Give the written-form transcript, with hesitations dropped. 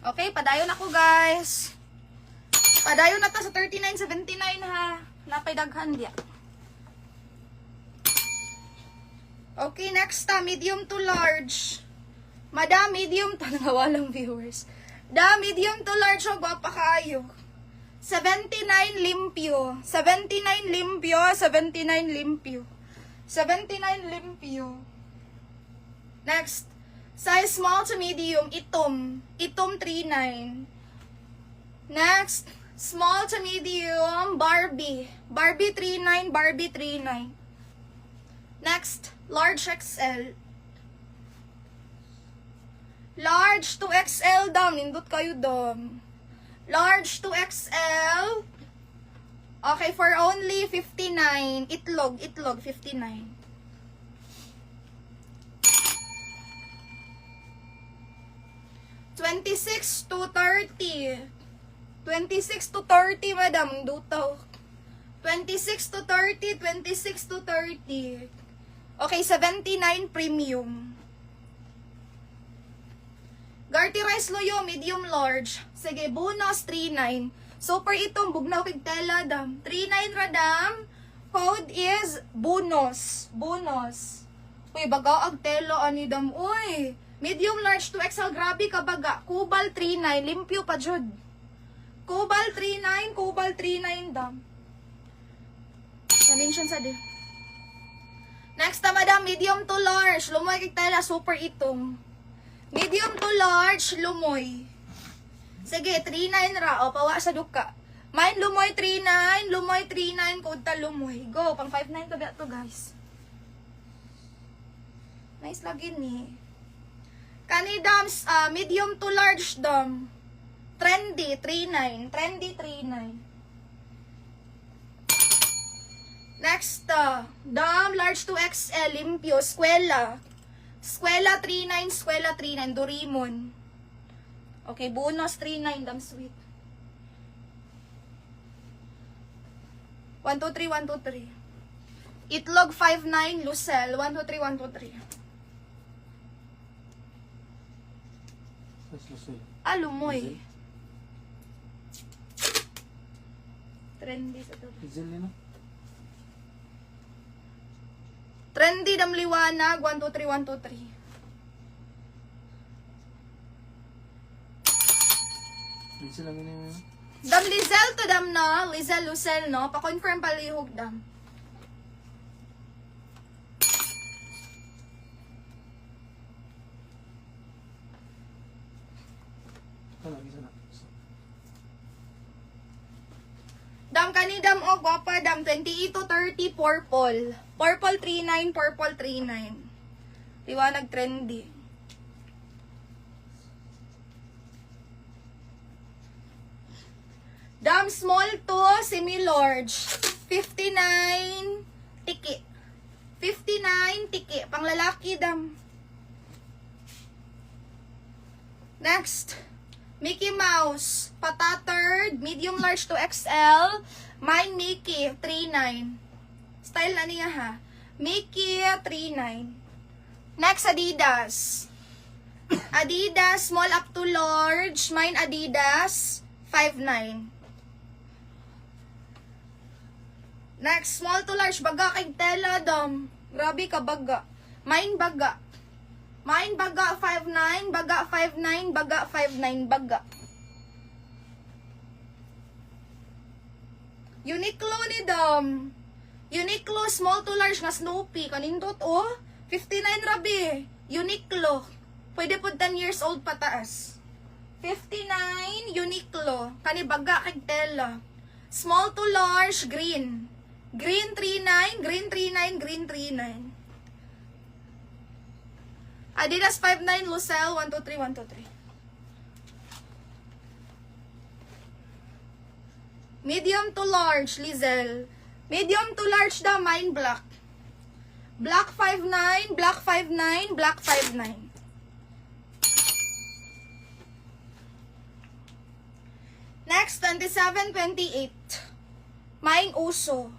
Okay, padayon ako guys. Padayon na ta sa 39.79 ha. Napay daghan diya. Okay, next medium to large. Madam, medium to walang viewers. Medium to large o gwapa kaayo. 79 limpyo. 79 limpyo. 79 limpyo. 79 limpyo. Next. Size small to medium. Itom. Itom 39. Next. Small to medium. Barbie. Barbie 39. Barbie 39. Next. Large XL. Large to XL dam. Nindot kayo dam. Large to XL. Okay, for only 59. Itlog, 59. $26 to $30. 26 to 30, madam. Dutaw. 26 to 30, 26 to 30. Okay, 79 premium. Garty rice loyo, medium large. Sige, bonus 39. Super itong bugnaw kig tela dam. 39 radam. Code is bonus. Bonus. Uy, baga ag tela ani dam. Uy, medium large to XL, grabe ka baga. Kubal 39, limpyo pa jud. Kubal 39, kubal 39 dam. Sanin siya sa di. Next na madam, medium to large. Lumoy kig tela, super itong. Medium to large, lumoy. Sige, 39 ra. O, pawa sa duka. Mine, lumoy 39. Lumoy 39. Kudta lumoy. Go, pang 5.9 to to guys. Nice lagi ni. Kani dams, medium to large dam. Trendy, 39. Trendy, 39. Next, dam, large to XL, limpyo, eskwela. Eskwela 39, eskwela 39, Doraemon. Okay, bonus 39, damn sweet. 1, 2, 3, 1, 2, 3. Itlog 5.9, Lucel, 1, 2, 3, 1, 2, 3. That's Lucel. Lumoy. Trendy sa to. Hazel yun, no? Trendy dam liwanag, 1, 2, 3, 1, 2, 3. Hazel lang yun, no? Dam Lizel to dam na, Lizel Lucel no, pa-confirm palihog dam. Ano, isa na. Dam kanidam o gwapa dam 28 to 30 purple. Purple 39, purple 39. Liwanag trendy. Dam small to semi-large. 59 tiki. 59 tiki. Panglalaki dam. Next. Mickey Mouse, patattered, medium large to XL. Mine Mickey, 39. Style na niya ha. Mickey, 39. Next, Adidas. Adidas, small up to large. Mine Adidas, 5'9". Next, small to large. Baga kay tela dam. Grabe ka baga. Mine baga. Mine baga 5'9", baga 5'9", baga 5'9", baga. Uniqlo ni dam. Uniqlo small to large nga Snoopy. Kanindot oh. 59 rabi. Uniqlo. Pwede po 10 years old pataas. 59 Uniqlo. Kani baga kay tela. Small to large green. Green 39, green 39, green 39. Adidas 5'9", Lucel, 1, 2, 3, 1, 2, 3. Medium to large, Lizel. Medium to large daw, mine black. Black 5'9", black 5'9", black 5'9". Next, 27, 28. Mine uso.